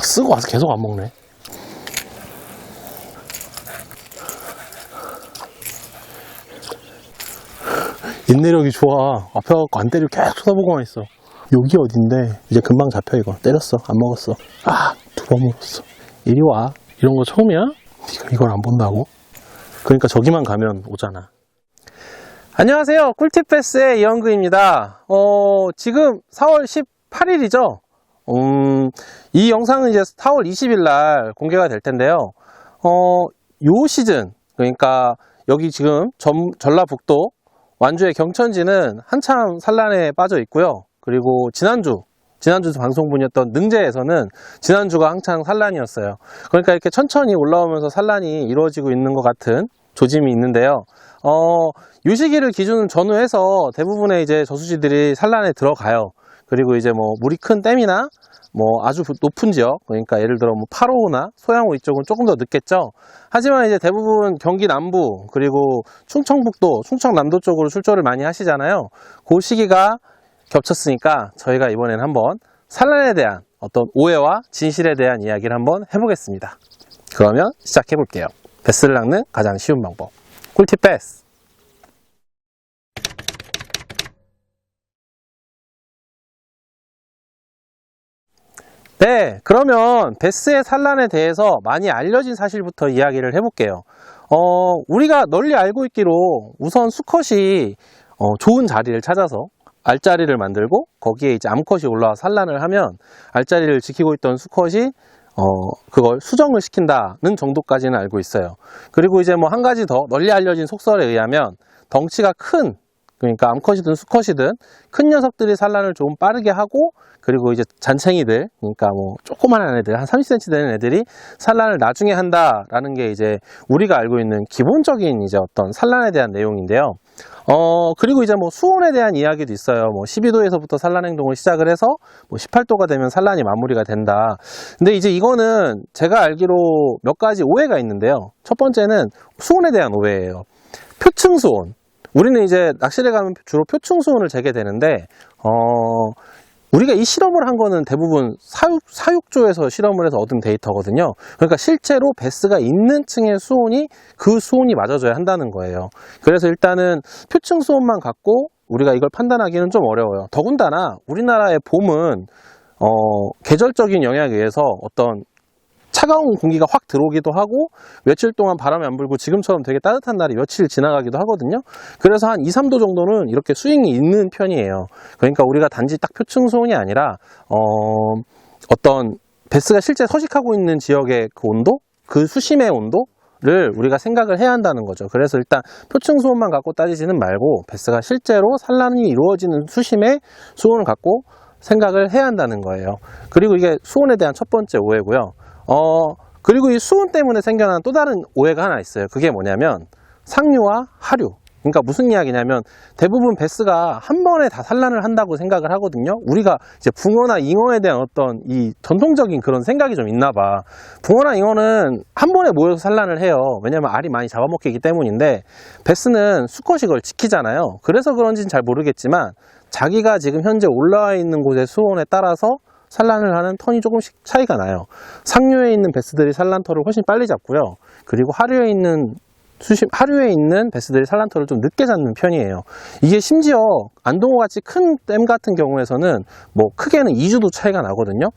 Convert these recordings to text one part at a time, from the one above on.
쓰고 와서 계속 안 먹네. 인내력이 좋아. 앞에 가고 안 때리고 계속 쳐다보고만 있어. 여기 어딘데? 이제 금방 잡혀. 이거 때렸어. 안 먹었어. 두 번 먹었어. 이리 와. 이런 거 처음이야? 네가 이걸 안 본다고? 그러니까 저기만 가면 오잖아. 안녕하세요. 꿀팁 패스의 이영규입니다. 지금 4월 18일이죠. 이 영상은 이제 4월 20일 날 공개가 될 텐데요. 요 시즌, 그러니까 여기 지금 전라북도 완주의 경천지는 한참 산란에 빠져 있고요. 그리고 지난주 방송분이었던 능제에서는 지난주가 한창 산란이었어요. 그러니까 이렇게 천천히 올라오면서 산란이 이루어지고 있는 것 같은 조짐이 있는데요. 이 시기를 기준 전후해서 대부분의 이제 저수지들이 산란에 들어가요. 그리고 이제 뭐 물이 큰 댐이나 뭐 아주 높은 지역, 그러니까 예를 들어 뭐 8호나 소양호 이쪽은 조금 더 늦겠죠. 하지만 이제 대부분 경기 남부 그리고 충청북도, 충청남도 쪽으로 출조를 많이 하시잖아요. 그 시기가 겹쳤으니까 저희가 이번에는 한번 산란에 대한 어떤 오해와 진실에 대한 이야기를 한번 해보겠습니다. 그러면 시작해 볼게요. 베스를 낚는 가장 쉬운 방법, 꿀팁 베스. 네, 그러면 베스의 산란에 대해서 많이 알려진 사실부터 이야기를 해볼게요. 우리가 널리 알고 있기로 우선 수컷이 좋은 자리를 찾아서 알자리를 만들고 거기에 이제 암컷이 올라와 산란을 하면 알자리를 지키고 있던 수컷이 그걸 수정을 시킨다는 정도까지는 알고 있어요. 그리고 이제 뭐 한 가지 더 널리 알려진 속설에 의하면 덩치가 큰, 그러니까 암컷이든 수컷이든 큰 녀석들이 산란을 좀 빠르게 하고, 그리고 이제 잔챙이들, 그러니까 뭐 조그만한 애들, 한 30cm 되는 애들이 산란을 나중에 한다라는 게 이제 우리가 알고 있는 기본적인 이제 어떤 산란에 대한 내용인데요. 그리고 이제 뭐 수온에 대한 이야기도 있어요. 뭐 12도에서부터 산란 행동을 시작을 해서 뭐 18도가 되면 산란이 마무리가 된다. 근데 이제 이거는 제가 알기로 몇 가지 오해가 있는데요. 첫 번째는 수온에 대한 오해예요. 표층 수온. 우리는 이제 낚시를 가면 주로 표층 수온을 재게 되는데, 우리가 이 실험을 한 거는 대부분 사육조에서 실험을 해서 얻은 데이터거든요. 그러니까 실제로 베스가 있는 층의 수온이 그 수온이 맞아져야 한다는 거예요. 그래서 일단은 표층 수온만 갖고 우리가 이걸 판단하기는 좀 어려워요. 더군다나 우리나라의 봄은 계절적인 영향에 의해서 어떤 차가운 공기가 확 들어오기도 하고 며칠 동안 바람이 안 불고 지금처럼 되게 따뜻한 날이 며칠 지나가기도 하거든요. 그래서 한 2, 3도 정도는 이렇게 스윙이 있는 편이에요. 그러니까 우리가 단지 딱 표층 수온이 아니라 어떤 베스가 실제 서식하고 있는 지역의 그 온도, 그 수심의 온도를 우리가 생각을 해야 한다는 거죠. 그래서 일단 표층 수온만 갖고 따지지는 말고 베스가 실제로 산란이 이루어지는 수심의 수온을 갖고 생각을 해야 한다는 거예요. 그리고 이게 수온에 대한 첫 번째 오해고요. 그리고 이 수온 때문에 생겨난 또 다른 오해가 하나 있어요. 그게 뭐냐면 상류와 하류. 그러니까 무슨 이야기냐면 대부분 베스가 한 번에 다 산란을 한다고 생각을 하거든요. 우리가 이제 붕어나 잉어에 대한 어떤 이 전통적인 그런 생각이 좀 있나 봐. 붕어나 잉어는 한 번에 모여서 산란을 해요. 왜냐면 알이 많이 잡아먹히기 때문인데 베스는 수컷이 그걸 지키잖아요. 그래서 그런지는 잘 모르겠지만 자기가 지금 현재 올라와 있는 곳의 수온에 따라서 산란을 하는 턴이 조금씩 차이가 나요. 상류에 있는 베스들이 산란터를 훨씬 빨리 잡고요. 그리고 하류에 있는 베스들이 산란터를 좀 늦게 잡는 편이에요. 이게 심지어 안동호 같이 큰 댐 같은 경우에서는 뭐 크게는 2주도 차이가 나거든요.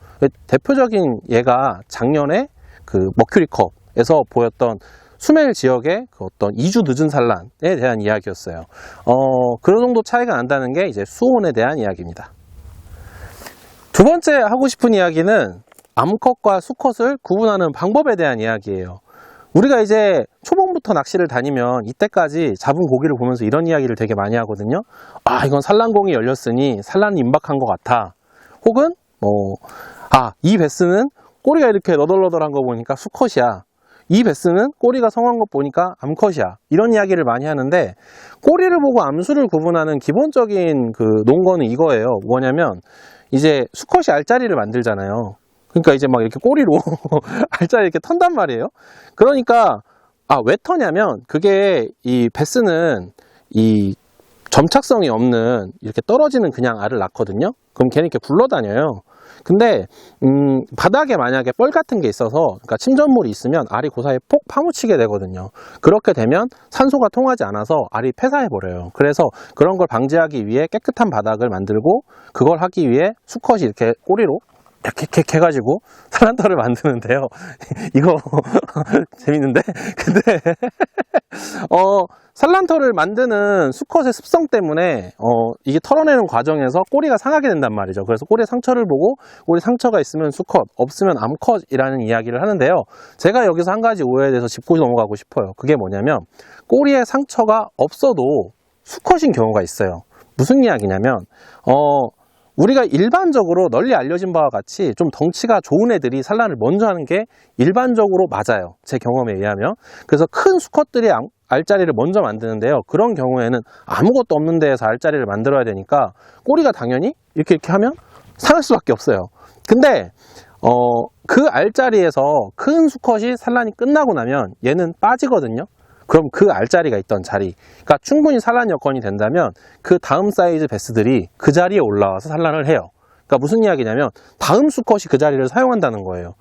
대표적인 예가 작년에 그 머큐리컵에서 보였던 수멜 지역의 그 어떤 2주 늦은 산란에 대한 이야기였어요. 그런 정도 차이가 난다는 게 이제 수온에 대한 이야기입니다. 두 번째 하고 싶은 이야기는 암컷과 수컷을 구분하는 방법에 대한 이야기예요. 우리가 이제 초봉부터 낚시를 다니면 이때까지 잡은 고기를 보면서 이런 이야기를 되게 많이 하거든요. 이건 산란공이 열렸으니 산란이 임박한 것 같아. 혹은 이 베스는 꼬리가 이렇게 너덜너덜한 거 보니까 수컷이야. 이 베스는 꼬리가 성한 것 보니까 암컷이야. 이런 이야기를 많이 하는데, 꼬리를 보고 암수를 구분하는 기본적인 그 논거는 이거예요. 뭐냐면 이제 수컷이 알자리를 만들잖아요. 그러니까 이제 막 이렇게 꼬리로 알자리 이렇게 턴단 말이에요. 그러니까 왜 터냐면 그게 이 베스는 이 점착성이 없는 이렇게 떨어지는 그냥 알을 낳거든요. 그럼 걔는 이렇게 굴러다녀요. 근데 바닥에 만약에 뻘 같은 게 있어서, 그러니까 침전물이 있으면 알이 그 사이에 폭 파묻히게 되거든요. 그렇게 되면 산소가 통하지 않아서 알이 폐사해버려요. 그래서 그런 걸 방지하기 위해 깨끗한 바닥을 만들고, 그걸 하기 위해 수컷이 이렇게 꼬리로 이렇게 해가지고 산란터를 만드는데요. 이거 재밌는데? 근데 산란터를 만드는 수컷의 습성 때문에 이게 털어내는 과정에서 꼬리가 상하게 된단 말이죠. 그래서 꼬리에 상처를 보고, 꼬리 상처가 있으면 수컷, 없으면 암컷이라는 이야기를 하는데요. 제가 여기서 한 가지 오해에 대해서 짚고 넘어가고 싶어요. 그게 뭐냐면, 꼬리에 상처가 없어도 수컷인 경우가 있어요. 무슨 이야기냐면 우리가 일반적으로 널리 알려진 바와 같이 좀 덩치가 좋은 애들이 산란을 먼저 하는 게 일반적으로 맞아요. 제 경험에 의하면. 그래서 큰 수컷들이 알자리를 먼저 만드는데요. 그런 경우에는 아무것도 없는 데에서 알자리를 만들어야 되니까 꼬리가 당연히 이렇게 하면 상할 수밖에 없어요. 근데 그 알자리에서 큰 수컷이 산란이 끝나고 나면 얘는 빠지거든요. 그럼 그 알자리가 있던 자리, 그러니까 충분히 산란 여건이 된다면 그 다음 사이즈 베스들이 그 자리에 올라와서 산란을 해요. 그러니까 무슨 이야기냐면 다음 수컷이 그 자리를 사용한다는 거예요.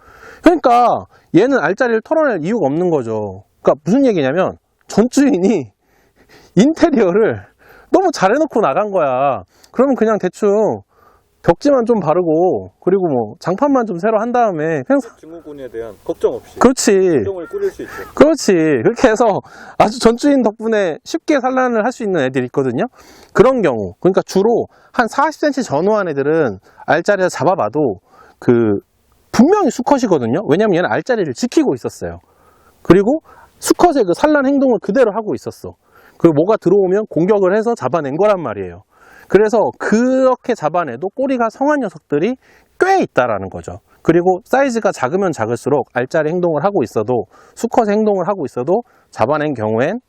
그러니까 얘는 알자리를 털어낼 이유가 없는 거죠. 그러니까 무슨 얘기냐면 전주인이 인테리어를 너무 잘 해놓고 나간 거야. 그러면 그냥 대충 벽지만 좀 바르고, 그리고 뭐 장판만 좀 새로 한 다음에 그냥 증후군에 대한 걱정 없이 그렇지, 행동을 꾸릴 수 있죠. 그렇지. 그렇게 해서 아주 전주인 덕분에 쉽게 산란을 할 수 있는 애들이 있거든요. 그런 경우, 그러니까 주로 한 40cm 전후한 애들은 알자리에서 잡아봐도 분명히 수컷이거든요. 왜냐면 얘는 알자리를 지키고 있었어요. 그리고 수컷의 그 산란 행동을 그대로 하고 있었어. 그리고 뭐가 들어오면 공격을 해서 잡아낸 거란 말이에요. 그래서 그렇게 잡아내도 꼬리가 성한 녀석들이 꽤 있다라는 거죠. 그리고 사이즈가 작으면 작을수록 알자리 행동을 하고 있어도, 수컷의 행동을 하고 있어도 잡아낸 경우엔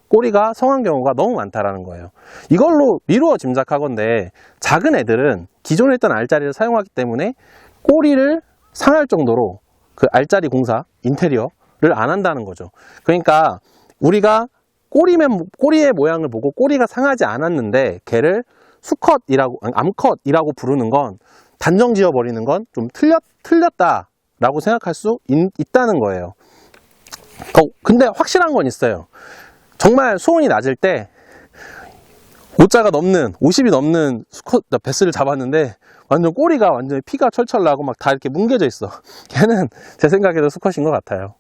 꼬리가 성한 경우가 너무 많다라는 거예요. 이걸로 미루어 짐작하건대 작은 애들은 기존에 있던 알자리를 사용하기 때문에 꼬리를 상할 정도로 그 알자리 공사, 인테리어를 안 한다는 거죠. 그러니까 우리가 꼬리의 모양을 보고 꼬리가 상하지 않았는데 걔를 수컷이라고, 암컷이라고 부르는 건, 단정 지어 버리는 건 좀 틀렸다라고 생각할 수 있다는 거예요. 근데 확실한 건 있어요. 정말 수온이 낮을 때 50이 넘는 수컷 베스를 잡았는데 완전 꼬리가 완전 피가 철철 나고 막 다 이렇게 뭉개져 있어. 걔는 제 생각에도 수컷인 것 같아요.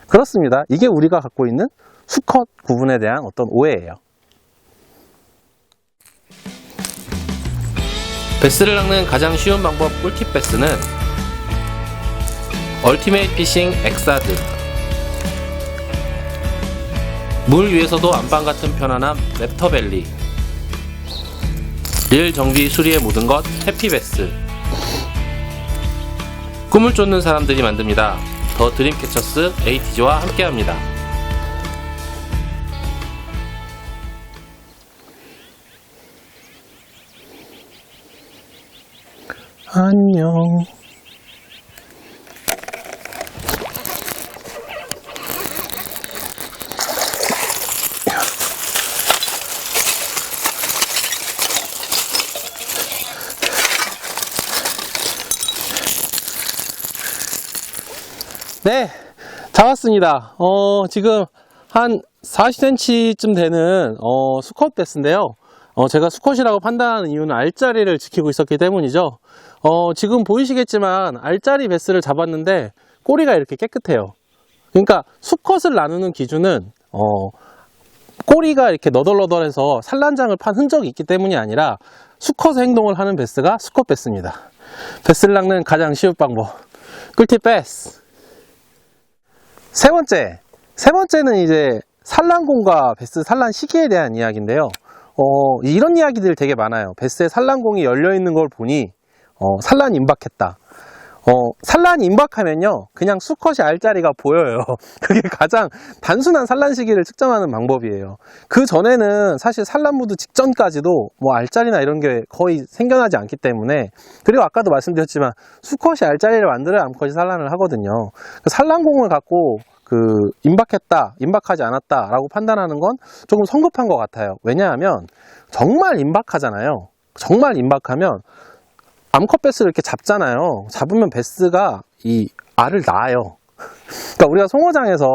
그렇습니다. 이게 우리가 갖고 있는 수컷 구분에 대한 어떤 오해예요. 베스를 낚는 가장 쉬운 방법 꿀팁 베스는 얼티메이트 피싱 엑사드. 물 위에서도 안방 같은 편안함 랩터벨리. 릴 정비 수리에 모든 것 해피베스. 꿈을 쫓는 사람들이 만듭니다. 더 드림캐쳐스 에이티즈와 함께합니다. 안녕. 네, 잡았습니다. 지금 한 40cm쯤 되는 수컷 베스인데요. 제가 수컷이라고 판단하는 이유는 알자리를 지키고 있었기 때문이죠. 지금 보이시겠지만 알자리 베스를 잡았는데 꼬리가 이렇게 깨끗해요. 그러니까 수컷을 나누는 기준은 꼬리가 이렇게 너덜너덜해서 산란장을 판 흔적이 있기 때문이 아니라 수컷 행동을 하는 베스가 수컷 베스입니다. 베스를 낚는 가장 쉬운 방법 꿀팁 베스. 세 번째는 이제 산란공과 베스 산란 시기에 대한 이야기인데요. 이런 이야기들 되게 많아요. 베스의 산란공이 열려있는 걸 보니 산란이 임박했다. 산란이 임박하면요 그냥 수컷이 알자리가 보여요. 그게 가장 단순한 산란 시기를 측정하는 방법이에요. 그 전에는 사실 산란무드 직전까지도 뭐 알자리나 이런 게 거의 생겨나지 않기 때문에, 그리고 아까도 말씀드렸지만 수컷이 알자리를 만들어야 암컷이 산란을 하거든요. 그 산란공을 갖고 임박했다, 임박하지 않았다 라고 판단하는 건 조금 성급한 것 같아요. 왜냐하면 정말 임박하잖아요. 정말 임박하면 암컷 베스를 이렇게 잡잖아요. 잡으면 베스가 이 알을 낳아요. 그러니까 우리가 송어장에서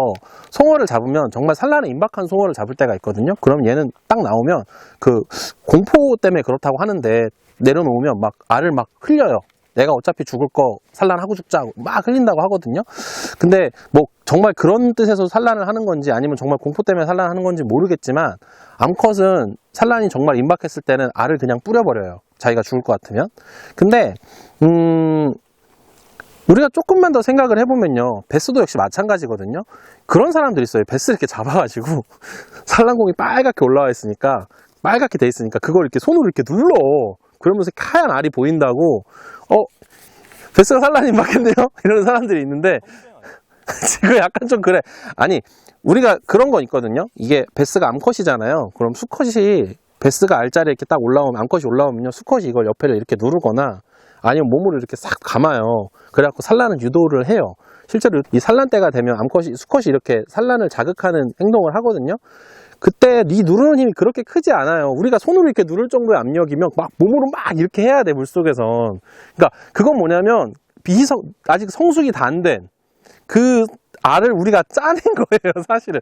송어를 잡으면 정말 산란에 임박한 송어를 잡을 때가 있거든요. 그럼 얘는 딱 나오면 그 공포 때문에 그렇다고 하는데 내려놓으면 막 알을 막 흘려요. 내가 어차피 죽을 거 산란하고 죽자고 막 흘린다고 하거든요. 근데 뭐 정말 그런 뜻에서 산란을 하는 건지 아니면 정말 공포 때문에 산란하는 건지 모르겠지만 암컷은 산란이 정말 임박했을 때는 알을 그냥 뿌려버려요. 자기가 죽을 것 같으면. 근데 우리가 조금만 더 생각을 해보면요. 베스도 역시 마찬가지거든요. 그런 사람들이 있어요. 베스 이렇게 잡아가지고 산란공이 빨갛게 올라와 있으니까 빨갛게 돼 있으니까 그걸 이렇게 손으로 이렇게 눌러. 그러면서 하얀 알이 보인다고 베스가 산란이 임박했네요? 이러는 사람들이 있는데 지금 약간 좀 그래. 아니 우리가 그런 건 있거든요. 이게 베스가 암컷이잖아요. 그럼 수컷이 베스가 알짜리에 이렇게 딱 올라오면 암컷이 올라오면요. 수컷이 이걸 옆에를 이렇게 누르거나 아니면 몸으로 이렇게 싹 감아요. 그래갖고 산란을 유도를 해요. 실제로 이 산란 때가 되면 수컷이 이렇게 산란을 자극하는 행동을 하거든요. 그때 네 누르는 힘이 그렇게 크지 않아요. 우리가 손으로 이렇게 누를 정도의 압력이면 막 몸으로 막 이렇게 해야 돼, 물속에선. 그러니까 그건 뭐냐면 아직 성숙이 다 안 된 그 알을 우리가 짜낸 거예요, 사실은.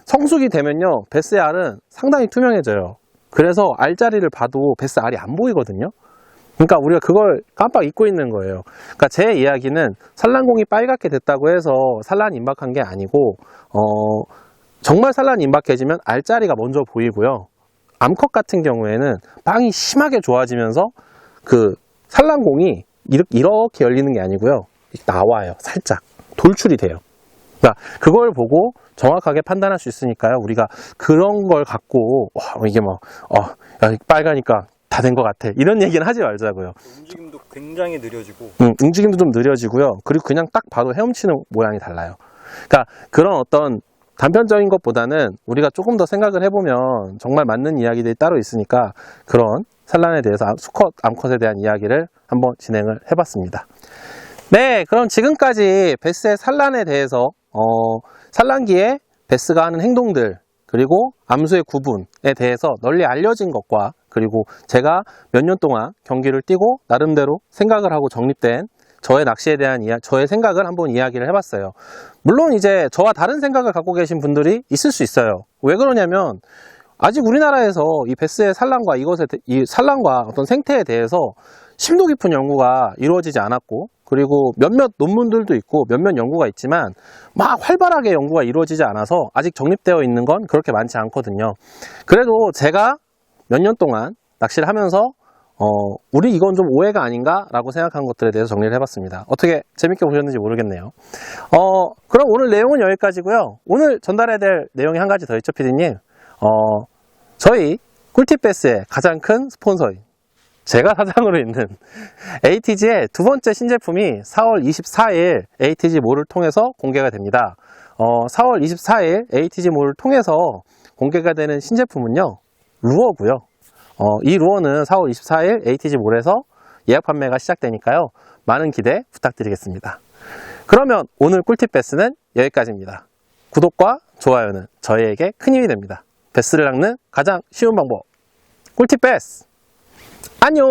성숙이 되면요, 베스의 알은 상당히 투명해져요. 그래서 알자리를 봐도 베스 알이 안 보이거든요. 그러니까 우리가 그걸 깜빡 잊고 있는 거예요. 그러니까 제 이야기는 산란공이 빨갛게 됐다고 해서 산란이 임박한 게 아니고 정말 산란이 임박해지면 알자리가 먼저 보이고요. 암컷 같은 경우에는 빵이 심하게 좋아지면서 그 산란공이 이렇게 열리는 게 아니고요. 나와요. 살짝 돌출이 돼요. 그러니까 그걸 보고 정확하게 판단할 수 있으니까요. 우리가 그런 걸 갖고 이게 뭐 야, 빨가니까 다 된 것 같아. 이런 얘기는 하지 말자고요. 움직임도 굉장히 느려지고. 움직임도 좀 느려지고요. 그리고 그냥 딱 봐도 헤엄치는 모양이 달라요. 그러니까 그런 어떤 단편적인 것보다는 우리가 조금 더 생각을 해보면 정말 맞는 이야기들이 따로 있으니까 그런 산란에 대해서 수컷, 암컷에 대한 이야기를 한번 진행을 해봤습니다. 네, 그럼 지금까지 베스의 산란에 대해서 산란기에 베스가 하는 행동들 그리고 암수의 구분에 대해서 널리 알려진 것과 그리고 제가 몇 년 동안 경기를 뛰고 나름대로 생각을 하고 정립된 저의 낚시에 대한 저의 생각을 한번 이야기를 해봤어요. 물론 이제 저와 다른 생각을 갖고 계신 분들이 있을 수 있어요. 왜 그러냐면 아직 우리나라에서 이 베스의 산란과 이 산란과 어떤 생태에 대해서 심도 깊은 연구가 이루어지지 않았고 그리고 몇몇 논문들도 있고 몇몇 연구가 있지만 막 활발하게 연구가 이루어지지 않아서 아직 정립되어 있는 건 그렇게 많지 않거든요. 그래도 제가 몇 년 동안 낚시를 하면서 우리 이건 좀 오해가 아닌가 라고 생각한 것들에 대해서 정리를 해봤습니다. 어떻게 재밌게 보셨는지 모르겠네요. 그럼 오늘 내용은 여기까지고요. 오늘 전달해야 될 내용이 한 가지 더 있죠, 피디님. 저희 꿀팁 베스의 가장 큰 스폰서인 제가 사장으로 있는 ATG의 두 번째 신제품이 4월 24일 ATG 몰을 통해서 공개가 됩니다. 4월 24일 ATG 몰을 통해서 공개가 되는 신제품은요, 루어고요. 이 루어는 4월 24일 ATG 몰에서 예약 판매가 시작되니까요. 많은 기대 부탁드리겠습니다. 그러면 오늘 꿀팁 베스는 여기까지입니다. 구독과 좋아요는 저희에게 큰 힘이 됩니다. 베스를 낚는 가장 쉬운 방법. 꿀팁 베스! 안녕!